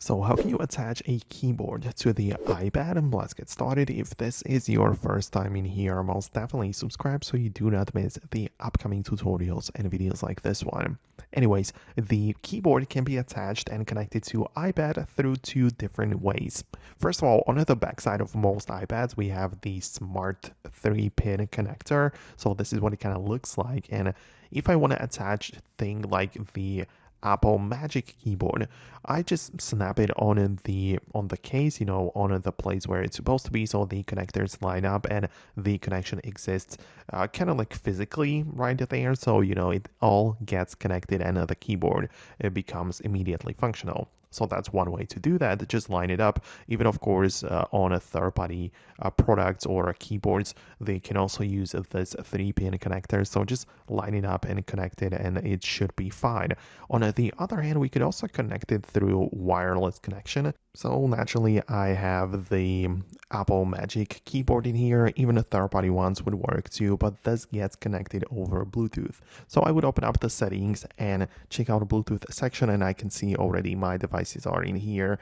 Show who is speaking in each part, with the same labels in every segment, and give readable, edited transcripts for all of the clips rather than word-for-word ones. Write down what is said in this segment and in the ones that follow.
Speaker 1: So how can you attach a keyboard to the iPad? Let's get started. If this is your first time in here, most definitely subscribe so you do not miss the upcoming tutorials and videos like this one. Anyways, the keyboard can be attached and connected to iPad through two different ways. First of all, on the backside of most iPads, we have the smart 3-pin connector. So this is what it kind of looks like. And if I want to attach thing like the Apple Magic keyboard, I just snap it on the case, on the place where it's supposed to be, so the connectors line up and the connection exists kind of like physically right there, so it all gets connected and the keyboard it becomes immediately functional. So that's one way to do that. Just line it up. Even of course on a third-party products or keyboards, they can also use this 3-pin connector. So just line it up and connect it, and it should be fine. On the other hand, we could also connect it through wireless connection. So naturally, I have the Apple Magic keyboard in here. Even the third-party ones would work too, but this gets connected over Bluetooth. So I would open up the settings and check out the Bluetooth section, and I can see already my devices are in here.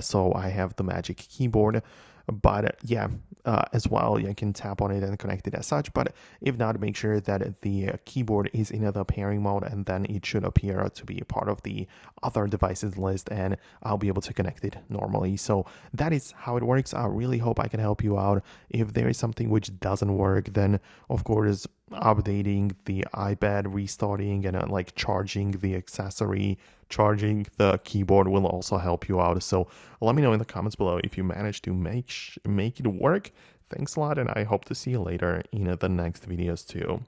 Speaker 1: So I have the Magic keyboard. But as well, you can tap on it and connect it as such. But if not, make sure that the keyboard is in the pairing mode, and then it should appear to be a part of the other devices list, and I'll be able to connect it normally. So that is how it works. I really hope I can help you out. If there is something which doesn't work, then of course updating the iPad, restarting, and like charging the accessory, charging the keyboard will also help you out. So let me know in the comments below if you manage to make it work. Thanks a lot, and I hope to see you later in the next videos too.